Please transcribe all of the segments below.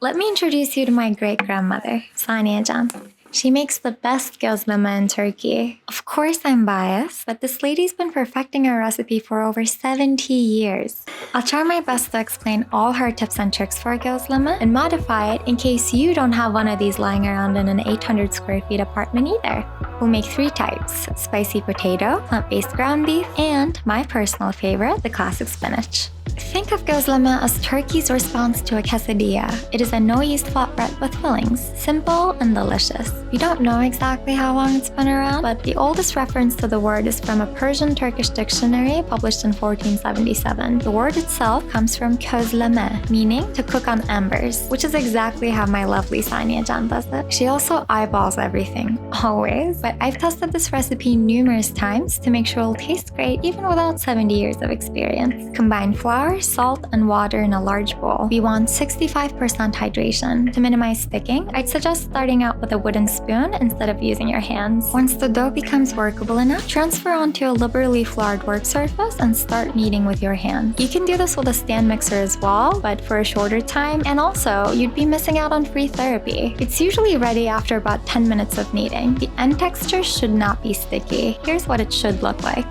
Let me introduce you to my great-grandmother, Saniyecan. She makes the best gozleme in Turkey. Of course I'm biased, but this lady's been perfecting her recipe for over 70 years. I'll try my best to explain all her tips and tricks for gozleme and modify it in case you don't have one of these lying around in an 800 square feet apartment either. We'll make 3 types: spicy potato, plant-based ground beef, and my personal favorite, the classic spinach. Think of gozleme as Turkey's response to a quesadilla. It is a no-yeast flatbread with fillings, simple and delicious. We don't know exactly how long it's been around, but the oldest reference to the word is from a Persian-Turkish dictionary published in 1477. The word itself comes from közleme, meaning to cook on embers, which is exactly how my lovely Saniyecan does it. She also eyeballs everything, always, but I've tested this recipe numerous times to make sure it'll taste great even without 70 years of experience. Combine flour, salt, and water in a large bowl. We want 65% hydration. To minimize sticking, I'd suggest starting out with a wooden spoon instead of using your hands. Once the dough becomes workable enough, transfer onto a liberally floured work surface and start kneading with your hand. You can do this with a stand mixer as well, but for a shorter time, and also, you'd be missing out on free therapy. It's usually ready after about 10 minutes of kneading. The end texture should not be sticky. Here's what it should look like.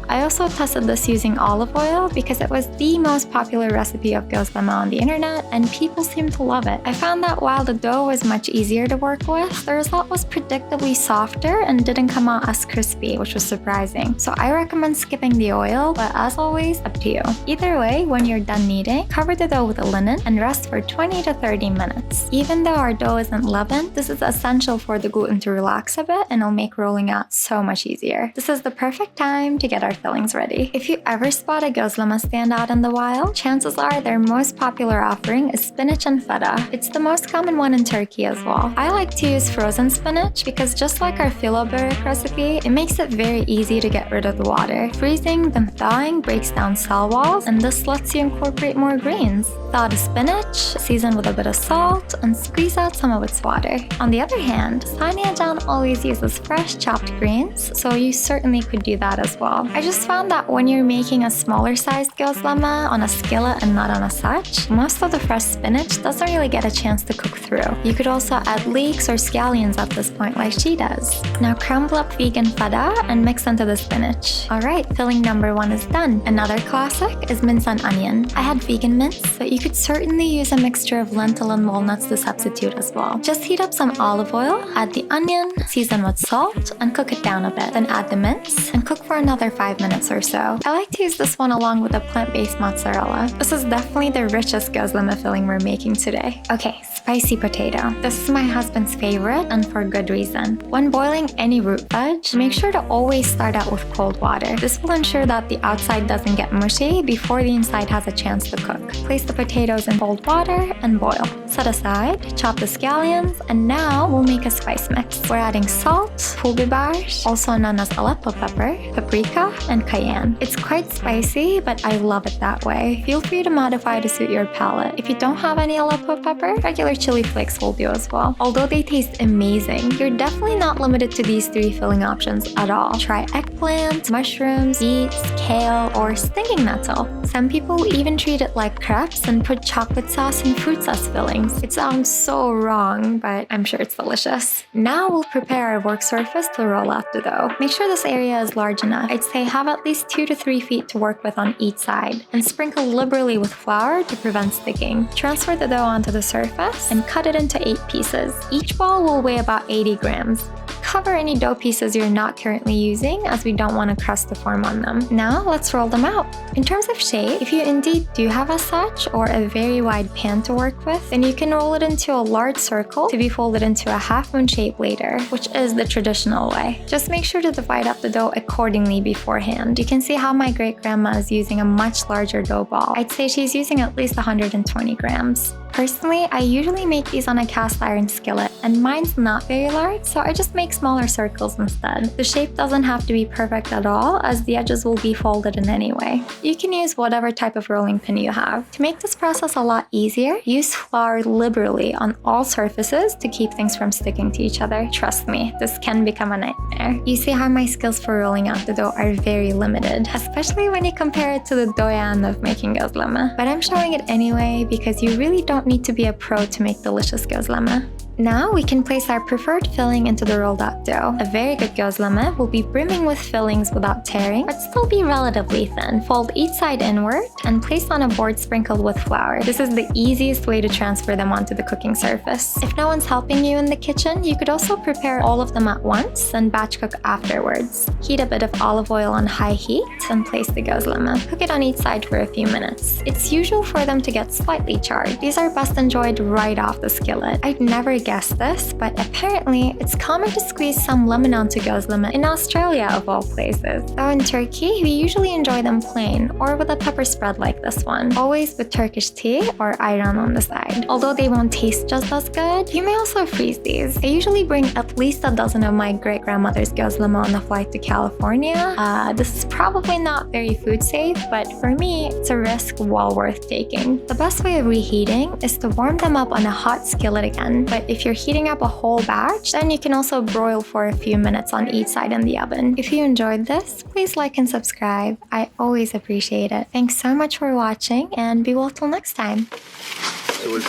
I also tested this using olive oil because it was the most popular recipe of gozleme on the internet and people seemed to love it. I found that while the dough was much easier to work with, the result was predictably softer and didn't come out as crispy, which was surprising. So I recommend skipping the oil, but as always, up to you. Either way, when you're done kneading, cover the dough with a linen and rest for 20 to 30 minutes. Even though our dough isn't leavened, this is essential for the gluten to relax a bit and it'll make rolling out so much easier. This is the perfect time to get our fillings ready. If you ever spot a gozleme stand out in the wild, chances are their most popular offering is spinach and feta. It's the most common one in Turkey as well. I like to use frozen spinach because just like our filo börek recipe, it makes it very easy to get rid of the water. Freezing then thawing breaks down cell walls and this lets you incorporate more greens. Thaw the spinach, season with a bit of salt, and squeeze out some of its water. On the other hand, Saniyecan always uses fresh chopped greens, so you certainly could do that as well. I just found that when you're making a smaller sized gozleme on a skillet and not on a sac, most of the fresh spinach doesn't really get a chance to cook through. You could also add leeks or scallions at this point like she does. Now crumble up vegan feta and mix into the spinach. Alright, filling number 1 is done. Another classic is mince and onion. I had vegan mince, but you could certainly use a mixture of lentil and walnuts to substitute as well. Just heat up some olive oil, add the onion, season with salt, and cook it down a bit. Then add the mince and cook for another 5 minutes or so. I like to use this one along with a plant-based mozzarella. This is definitely the richest gozleme filling we're making today. Okay, spicy potato. This is my husband's favorite and for good reason. When boiling any root veg, make sure to always start out with cold water. This will ensure that the outside doesn't get mushy before the inside has a chance to cook. Place the potatoes in cold water and boil. Set aside, chop the scallions, and now we'll make a spice mix. We're adding salt, pul biber, also known as Aleppo pepper, paprika, and cayenne. It's quite spicy, but I love it that way. Feel free to modify to suit your palate. If you don't have any Aleppo pepper, regular chili flakes will do as well. Although they taste amazing, you're definitely not limited to these 3 filling options at all. Try eggplant, mushrooms, beets, kale, or stinging nettle. Some people even treat it like crepes and put chocolate sauce and fruit sauce fillings. It sounds so wrong, but I'm sure it's delicious. Now we'll prepare our work surface to roll out the dough. Make sure this area is large enough. I'd say have at least 2 to 3 feet to work with on each side, and sprinkle liberally with flour to prevent sticking. Transfer the dough onto the surface and cut it into 8 pieces. Each ball will weigh about 80 grams. Cover any dough pieces you're not currently using as we don't want a crust to form on them. Now let's roll them out. In terms of shape, if you indeed do have a sac or a very wide pan to work with, then you can roll it into a large circle to be folded into a half-moon shape later, which is the traditional way. Just make sure to divide up the dough accordingly beforehand. You can see how my great-grandma is using a much larger dough ball. I'd say she's using at least 120 grams. Personally, I usually make these on a cast iron skillet, and mine's not very large, so I just make smaller circles instead. The shape doesn't have to be perfect at all, as the edges will be folded in anyway. You can use whatever type of rolling pin you have. To make this process a lot easier, use flour liberally on all surfaces to keep things from sticking to each other. Trust me, this can become a nightmare. You see how my skills for rolling out the dough are very limited, especially when you compare it to the dough-yenne of making gozleme. But I'm showing it anyway because you really don't need to be a pro to make delicious gozleme. Now we can place our preferred filling into the rolled out dough. A very good gozleme will be brimming with fillings without tearing, but still be relatively thin. Fold each side inward and place on a board sprinkled with flour. This is the easiest way to transfer them onto the cooking surface. If no one's helping you in the kitchen, you could also prepare all of them at once and batch cook afterwards. Heat a bit of olive oil on high heat and place the gozleme. Cook it on each side for a few minutes. It's usual for them to get slightly charred. These are best enjoyed right off the skillet. I'd never guessed this, but apparently it's common to squeeze some lemon onto gozleme in Australia of all places. Though in Turkey, we usually enjoy them plain or with a pepper spread like this one, always with Turkish tea or ayran on the side. Although they won't taste just as good, you may also freeze these. I usually bring at least a dozen of my great-grandmother's gozleme on the flight to California. This is probably not very food safe, but for me, it's a risk well worth taking. The best way of reheating is to warm them up on a hot skillet again, but if you're heating up a whole batch, then you can also broil for a few minutes on each side in the oven. If you enjoyed this, please like and subscribe. I always appreciate it. Thanks so much for watching and be well till next time.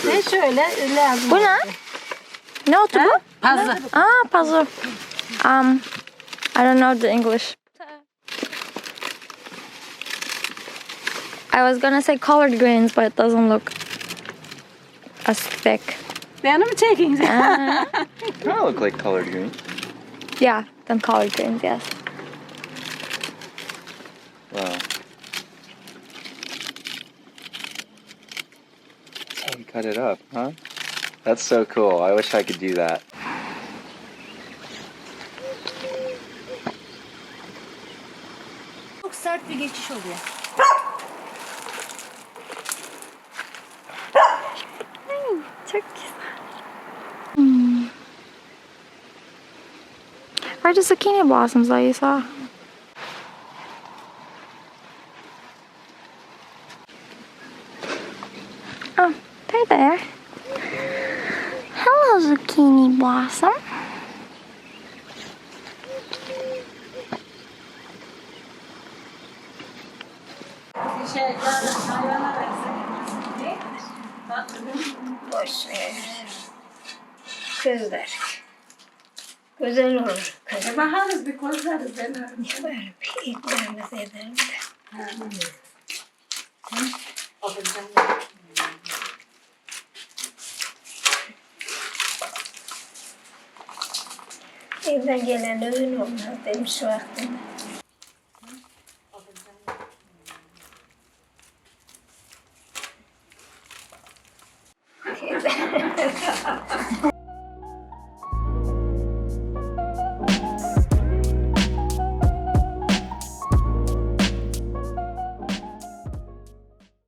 Ne şöyle lazım. Bu ne? Ne otu bu? Pazı. Puzzle. I don't know the English. I was gonna say collard greens, but it doesn't look as thick. Beğeni mi çekeyim? Kind of look like collard greens. Yeah, then collard greens, yes. Wow. That's how you cut it up, huh? That's so cool. I wish I could do that. Çok sert bir geçiş oluyor. Çok güzel. Where are the zucchini blossoms that you saw? Oh, they're there. Hello, zucchini blossom. Boş ver. Kızlar. Güzel olur. Kızlar. Bakarız bir kozlarız. Böyle bir ikramımız edelim de. Evden gelen öğün olmaz demiş şu vaktinde. Güzel.